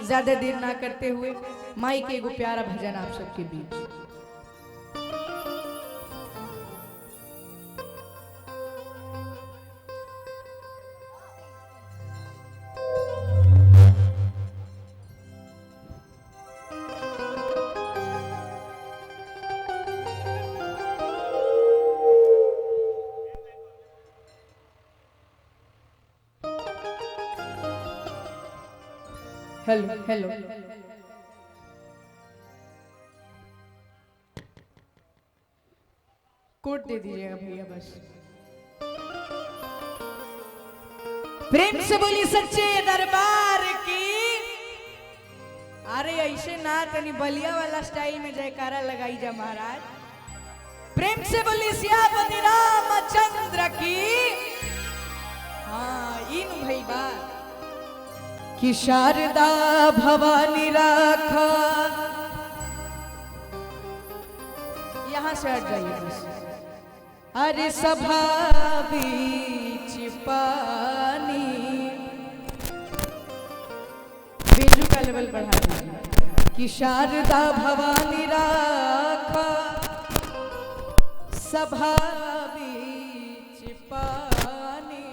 ज्यादा देर ना करते हुए माई के एगो प्यारा भजन आप सबके बीच। हेलो हेलो कोड दे दीजिएगा भैया बस। प्रेम से बोली सच्चे दरबार की। अरे ऐसे ना तनी बलिया वाला स्टाइल में जयकारा लगाई जा महाराज। प्रेम से बोली सियापति रामचंद्र की। हाँ इन भाई बात कि शारदा भवानी राखा। यहां से हट जाइए बस। अरे सभा बीच पानी बेजू का लेवल बढ़ा दीजिए कि शारदा भवानी राखा सभा बीच पानी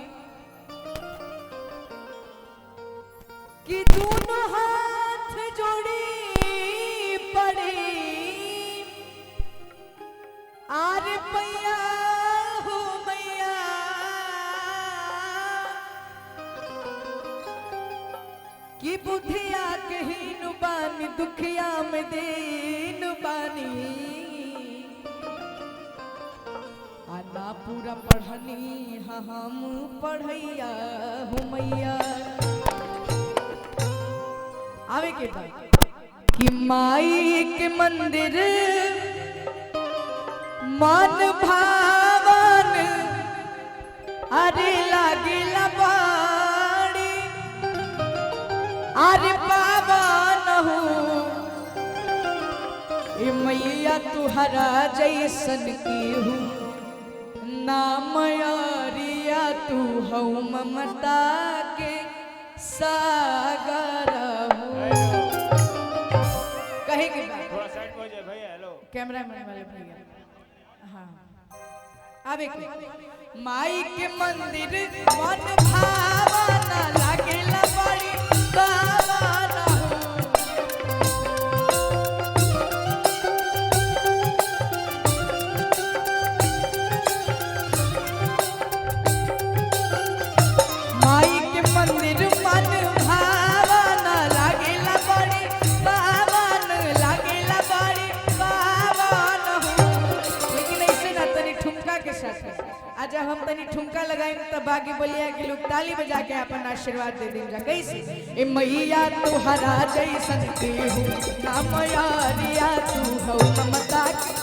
कि दोनों हाथ जोड़ी पड़ी आर पैया हो मैया कि बुधिया के हीन बानी दुखिया में दीन बानी आना पूरा पढ़नी हम पढ़ैया हो मैया। आवे के बाद कि माई के मंदिर मन भावन अरे लागिला बाड़ी अरे पावन हो ए मैया तुहरा जैसन की हूँ नाम यारिया तू हौ ममता के सागर कहेगी बात। थोड़ा साइड हो जाए भैया। हेलो कैमरामैन वाले भैया। हाँ अब एक माई के मंदिर मन भावना लागेला बड़ी पावना हो माई के मंदिर मन भावना लागेला बड़ी पावन लागेला बड़ी पावन हो। लेकिन ऐसे ना तनी ठुमका के साथ आज हम तनी ठुमका लगाएं तो बागी बोलिया के लोग ताली बजा के अपन आशीर्वाद दे देंगे। कैसे ए मैया तुहरा जैसन के हो नाम यारिया तू हौ ममता के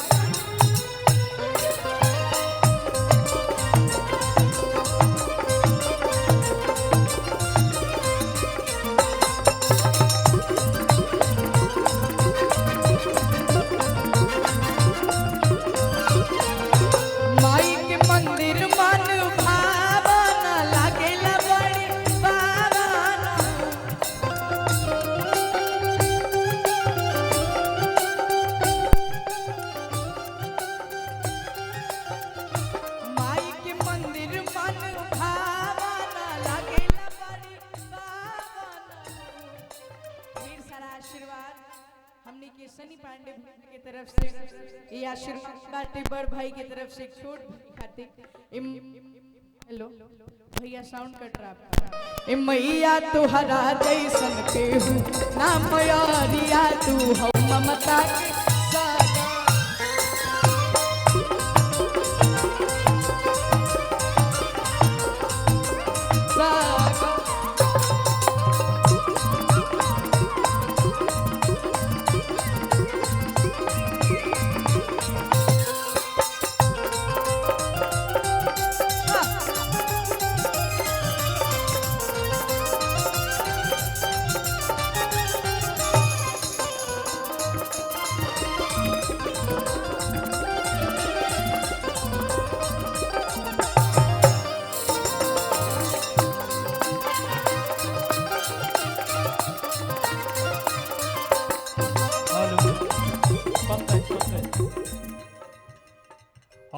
सनी पांडे की तरफ से ये आशीर्वाद टिबर भाई की तरफ से छोट खातिर हेलो भैया साउंड कट रहा। मैया तुहरा जैसन के हूँ नाम यारिया तू हौ ममता के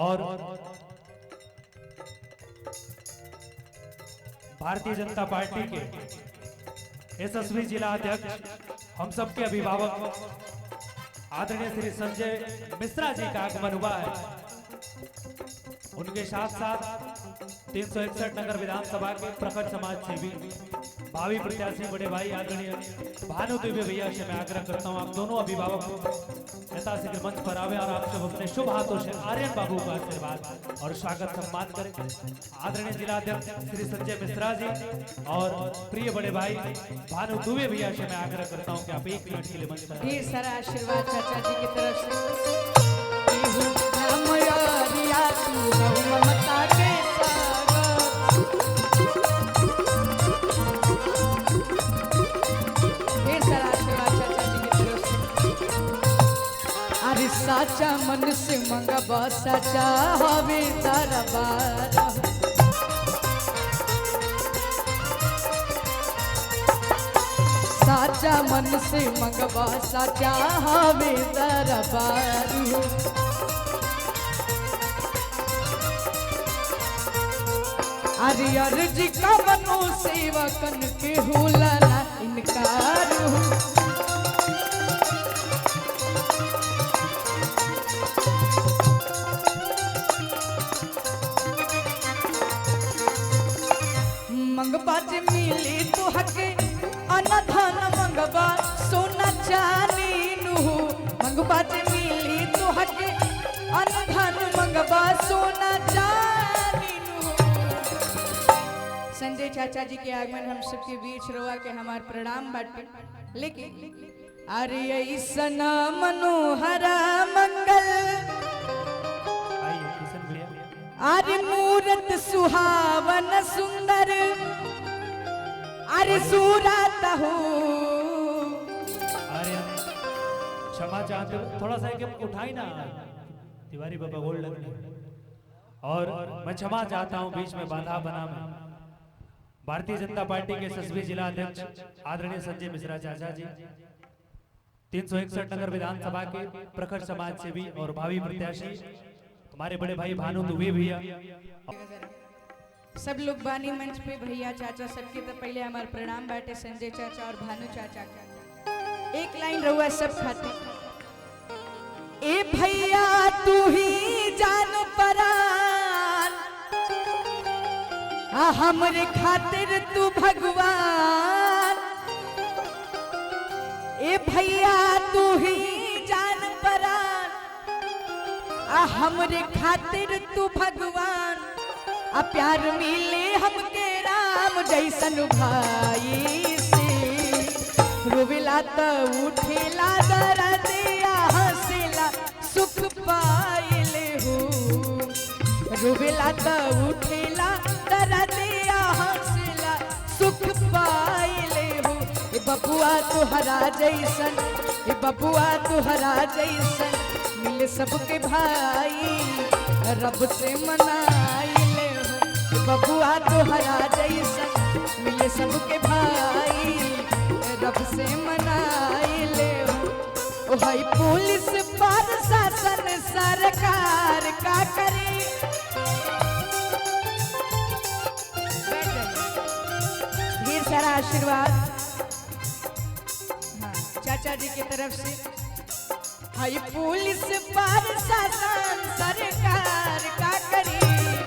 और भारतीय जनता पार्टी के यशस्वी जिला अध्यक्ष हम सबके अभिभावक आदरणीय श्री संजय मिश्रा जी का आगमन हुआ है। उनके साथ साथ 361 नगर विधानसभा के प्रखर समाज सेवी भावी प्रत्याशी बड़े भाई आदरणीय भानु दुबे भैया से मैं आग्रह करता हूं आप दोनों अभिभावक नेता से मंच पर आवे और आप सब अपने शुभ हाथों से आर्यन बाबू का आशीर्वाद और स्वागत सम्मान करें। आदरणीय जिला अध्यक्ष श्री संजय मिश्रा जी और प्रिय बड़े भाई भानु दुबे भैया से मैं आग्रह करता हूँ कि आप 1 मिनट के लिए मंच पर ढेर सारा आशीर्वाद चाचा जी की तरफ से। ममता के साचा मन से मंगबा साचा हवे दरबार साचा मन से मंगबा साचा हवे दरबार अरे अर्जी का मनो सेवकन के होला ना इनकार मंगबा जे मिली तो हके अनधन मंगबा सोना चांदी नु मंगबा जे मिली तो हके अनधन मंगबा सोना चांदी नु। संजय चाचा जी के आगमन हम सबके बीच रोआ के हमार प्रणाम बाटे। लेकिन अरे ऐसना मनोहरा मंगल अरे मूरत सुहावन सुंदर अरे सूरत हो। अरे क्षमा चाहते हो थोड़ा सा कि उठाई ना तिवारी बाबा बोल लगे और मैं क्षमा चाहता हूं बीच में बाधा बना मैं। भारतीय जनता पार्टी के यशस्वी जिला अध्यक्ष आदरणीय संजय मिश्रा चाचा जी 361 नगर विधानसभा के प्रखर समाज सेवी और भावी प्रत्याशी हमारे बड़े भाई भानु दुबे भैया सब लोग बानी मंच पे भैया चाचा सबके तो पहले हमारे प्रणाम बाटे संजय चाचा और भानु चाचा का। एक लाइन रहुआ सब खाते ए भैया तू ही जान परान हमरे खातिर तू भगवान ए भैया तू ही जान परान हमरे खातिर तू भगवान प्यार मिले हमके राम जैसन भाई से रोवेला त उठेला दरदिया हंसेला सुख पाइले हो रोवेला त उठेला दरदिया हंसेला सुख पाइले हो। ए बबुआ तुहरा जैसन ए बबुआ तुहरा जैसन मिले सबके भाई रब से मनाइले हो। बबुआ तुहरा जैसन मिले सबके भाई रब से मनाइले हो। ओ भाई पुलिस प्रशासन सरकार का करे ढेर सारा आशीर्वाद हाँ चाचा जी की तरफ से। हाई पुलिस प्रशासन सरकार का करी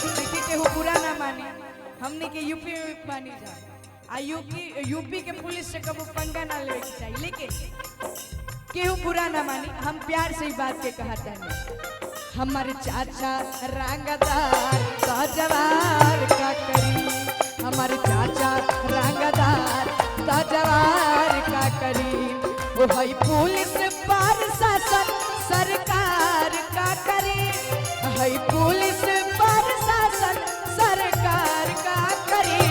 किसी के हो बुरा ना माने हमने के यूपी में मानी जा आ यूपी के पुलिस से कबो पंगा ना ले चाहिए लेकिन केहू बुरा ना मानी हम प्यार से ही बात के कहते हैं। हमारे चाचा रंगदार ताजवार का करी हमारे चाचा रंगदार ताजवार का करी ओ भाई पुलिस प्रशासन सरकार का करे है पुलिस प्रशासन सरकार का करे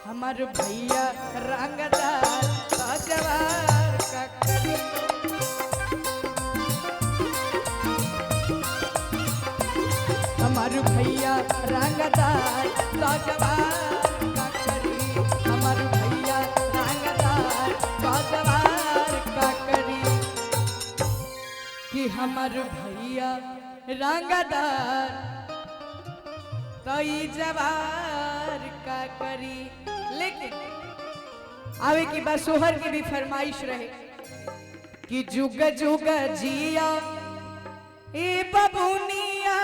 हमारे भैया रंगदार ताजवार का करे हमारे भैया रंगदार ताजवार का करे हमारे भैया रंगदार ताजवार का करे कि हमार भैया रंगदार तई जवार का करी। लेकिन आवे की बात सोहर की भी फरमाइश रहे कि जुग जुग जिया ए बबुनिया,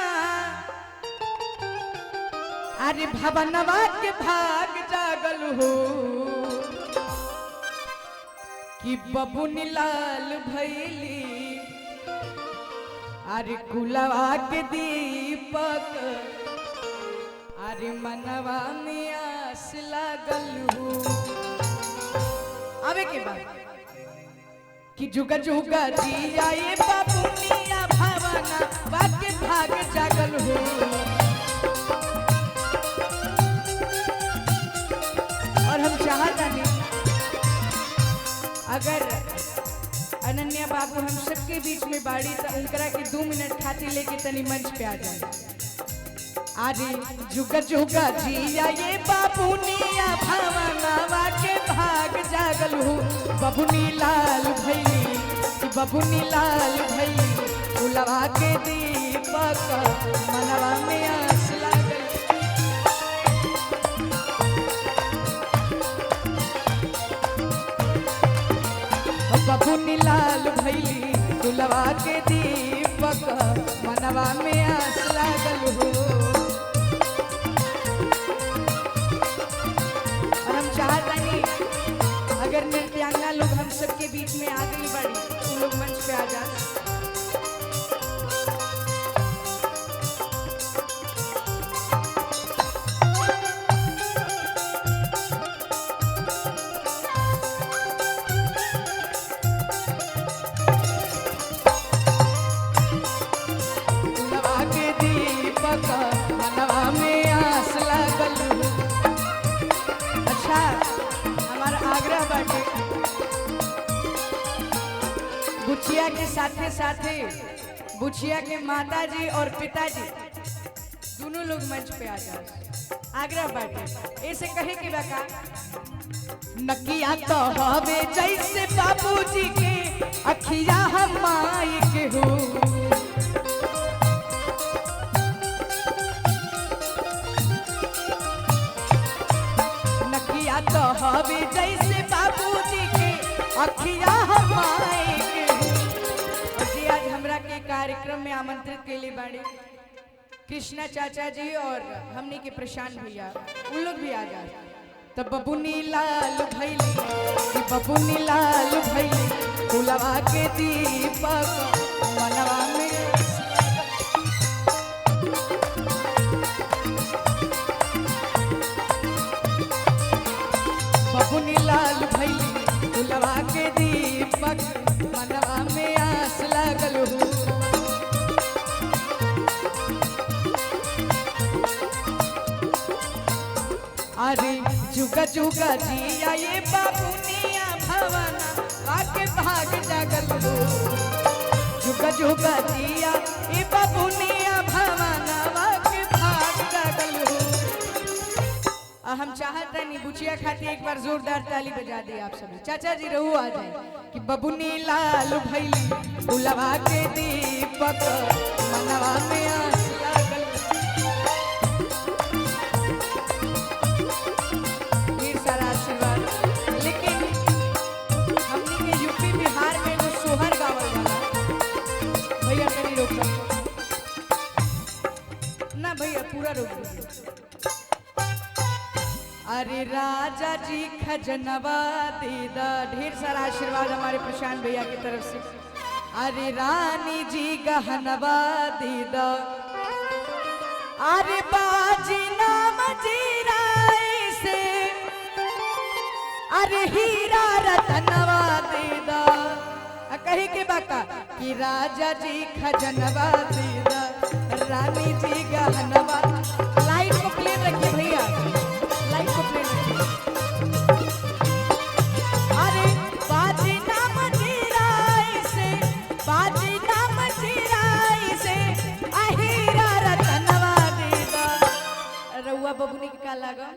अरे भवनवा के भाग जागल हो कि बबुनी लाल भैली, अरे कुलवा के दीपक, अरे मनवा में आस लागल हो। आवे के बाद कि जुग जुग जिया ये बबुनिया, भवना वाके भाग जागल हो। और हम चाहता नहीं अगर अनन्या बाबू हम सबके बीच में बाड़ी तो उनकरा के 2 मिनट खातिर लेके तनी मंच पे आ जाए। आज जुग जुग जिया ये बाबुनिया, भवनवा के भाग जागल हो। बबुनी लाल भैली, बबुनी लाल भैली, कुलवा के दीपक, मनवा में आस लागल। बबुनी लाल भैली, कुलवा के दीपक, मनवा में आस लागल हो। अगर नृत्यांगना लोग हम सबके बीच में आ गई बड़ी, उन लोग मंच पे आ जाए। कुलवा के दीपक, मनवा में आस लागल हो। अच्छा आग्रह बाटे बुचिया के साथे साथे बुचिया के माताजी और पिताजी दोनों लोग मंच पे आ जाए। आग्रह बाटे ऐसे कहे कि बका नकिया तो हवे जैसे बाबूजी के, अखिया हम माई के हो। नकिया तो हवे जैसे बाबूजी के, अखिया हमारे के। और जी आज हमरा के कार्यक्रम में आमंत्रित के लिए बाड़ी कृष्णा चाचा जी और हमने के प्रशांत भैया, उन लोग भी आ जाए। तो बबुनी लाल भैली, बबुनी लाल भैली, कुलवा के दीपक, मनवा में बबुनी लाल भैली, कुलवा के दीपक, मनवा में आस लागल हो। अरे जुग जुग जिया ये बबुनिया, भवना वाके भाग जागल हो। जुग जुग जिया ये बबुनिया, भवना वाके भाग जागल हो। हम चाहते नहीं बुचिया खाती एक बार जोरदार ताली बजा दी आप सभी। चाचा जी रहू आ जाए कि बबुनी लाल भैली, कुलवा के दीपक, मनवा में आस लागल। ढेर सारा आशीर्वाद। लेकिन हमने के यूपी बिहार में जो सोहर गावल वाला भैया कहीं रोक ना, भैया पूरा रोक दीजिए। अरे राजा जी खजनवा दीदा, ढेर सारा आशीर्वाद हमारे प्रशांत भैया की तरफ से। अरे रानी जी गहनवा दीदा, अरे बाजी नाम जीराई से, अरे हीरा रतनवा दीदा। कहे के बाका कि राजा जी खजनवा दीदा, रानी जी गहनवा। लाइट को प्लेन रखिए भैया, लाइट को प्लेन रखिए। अरे बाजी नाम जीराई से, बाजी नाम जीराई से, अहीरा रतनवा दीदा। रउआ बबुनी के का लगा?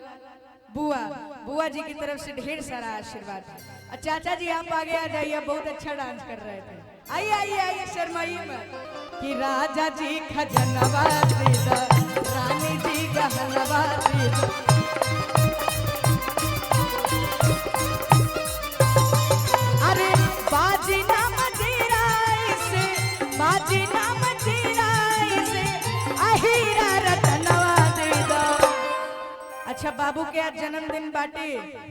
बुआ, बुआ जी की तरफ से ढेर सारा आशीर्वाद। चाचा जी आप आगे आ जाइए, बहुत अच्छा डांस कर रहे थे। आइए आइए आइए, शर्माइए मत। कि राजा जी खजनवा दे दा रानी जी गहनवा दे दा। अरे बाजी ना मजीरा से बाजी ना मजीरा से अहीरा रतनवा दे दा। अच्छा बाबू के आज जन्मदिन बाटे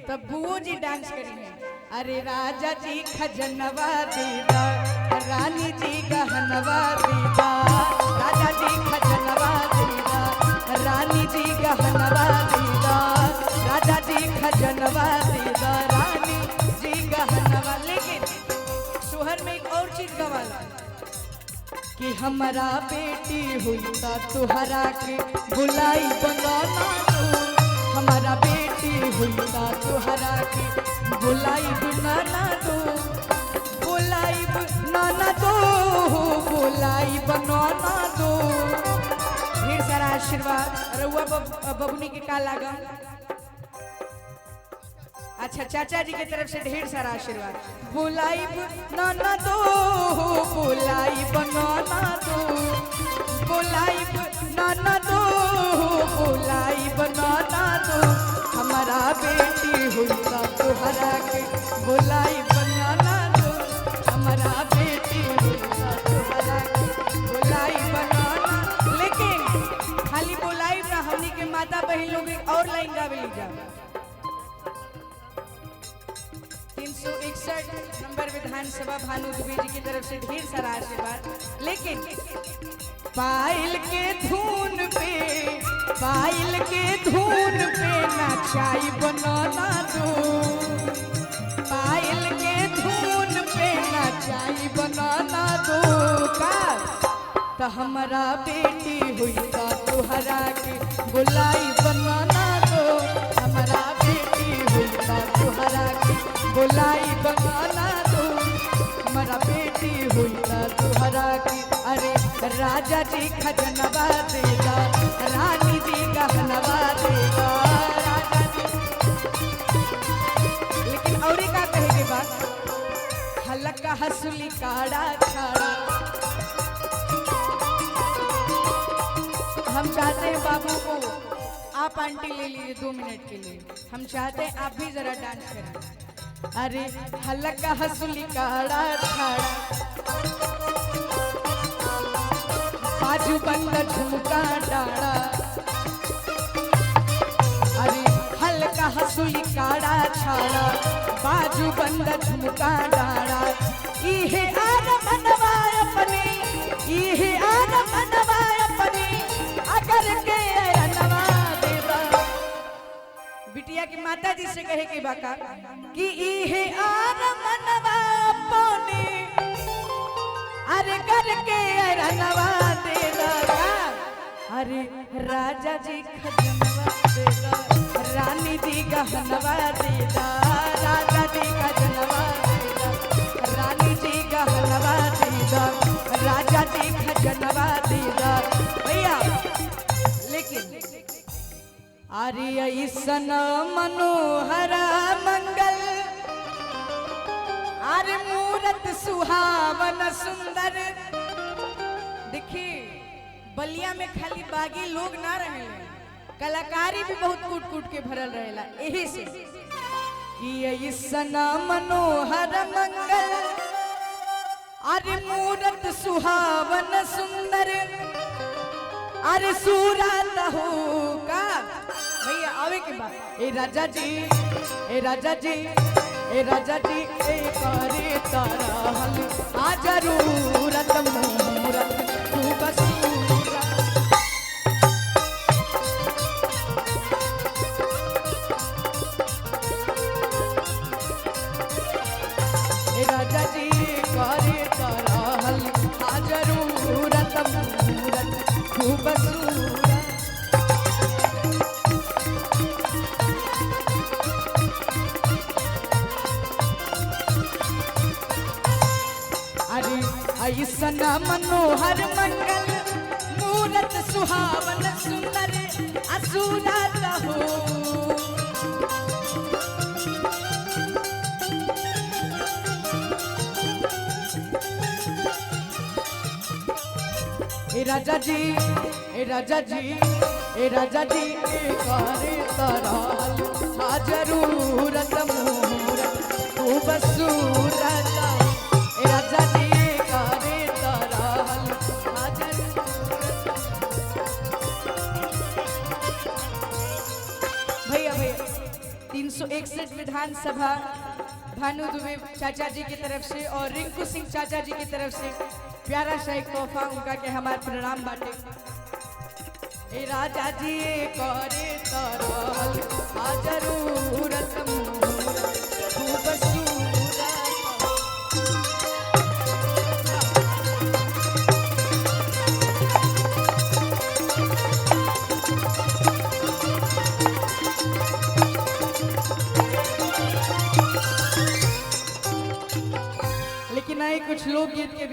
तब बुओ जी डांस करेंगे। अरे राजा जी खजनवा दीदा रानी जी गहनवा दीदा। राजा जी खजनवा दीदा रानी जी गहनवा दीदा। राजा जी खजनवा दीदा रानी जी गहनवा। लेकिन सोहर में एक और चीज गवाला कि हमारा बेटी हुई ता तुहरा के बुलाई बनाना दो। हमारा बेटी हुई ता तुहरा के बुलाई बनाना दो। बुलाई बनाना दो बुलाई बनाना दो। ढेर सारा आशीर्वाद रउआ बबुनी के का लागा। अच्छा चाचा जी की तरफ से ढेर सारा आशीर्वाद। बुलाई बनाना दो बुलाई बनाना दो। बुलाई बनाना दो बुलाई बनाना दो। हमारा बेटी हुई ता तुहरा के बुलाई बनाना दो। हमारा बेटी हुई ता तुहरा के बुलाई बनाना। लेकिन खाली बुलाई ना हमनी के माता बहन लोग एक और लाइन गावे ली जा। 361 नंबर विधानसभा भानु दुबे जी की तरफ से ढेर सारा आशीर्वाद। लेकिन पायल के धून पे नचाई बनाना दो। पायल के धून पे नचाई बनाना दो का। तो हमारा बेटी हुई ता तुहरा के बुलाई बनाना दो। हमारा बेटी हुई ता तुहरा के बुलाई बनाना दो। हमारा बेटी हुई ता तुहरा के। अरे राजा जी खजनवा देगा रानी जी गहनवा देगा। राजा जी लेकिन और का कहेगे बात हल्का हंसुली काड़ा छाड़ा। हम चाहते हैं बाबू को आप आंटी ले लीजिए 2 मिनट के लिए। हम चाहते हैं आप भी जरा डांस करें। अरे हल्का हंसुली काड़ा छाड़ा बाजू बंद झुमका डाड़ा। अरे हल्का हंसुली काड़ा छाड़ा बाजू बंद झुमका डाड़ा। इहे आर मनवा अपने इहे आर मनवा अपने अगर के अरनवा देवा। बिटिया की माता जी से कहे के बाका कि इहे आर मनवा अपने अरे करके अरनवा देगा। अरे राजा जी खजनवा देगा रानी जी गहनवा देगा। राजा जी खजनवा देगा रानी जी गहनवा देगा। राजा जी खजनवा देगा भैया। लेकिन अरे ऐसन मनोहरा मंगल अरे मूरत सुहावन सुंदर। देखिए बलिया में खाली बागी लोग ना रहे कलाकारी भी बहुत कूट कूट के भरल रहेला। यही से कि ऐसन मनोहर मंगल अरे मूरत सुहावन सुंदर। अरे सूरत हो का भैया आवे के बाद ए राजा जी ए राजा जी ए राजा जी ए करे तारा हल आ जरूरत मूरत तू बसूरत। ए राजा जी करे तारा हल आ जरूरत मूरत तू बसूरत। ऐसन मनोहर मंगल मूरत सुहावन सुंदर असुरत हो। राजा जी ए राजा जी ए राजा जी ए करे तरल हा जरूरत मूरत तू बसूरत ए राजा जी ए करे तरल हा जरूरत। भैया भैया 361 विधानसभा भानु दुबे चाचा जी की तरफ से और रिंकू सिंह चाचा जी की तरफ से प्यारा सा एक तोहफा उनका के हमारे प्रणाम बाटे। ए राजा जी करे तरल आ जरूरत मूरत तू बसूरत। लेकिन आए कुछ लोकगीत के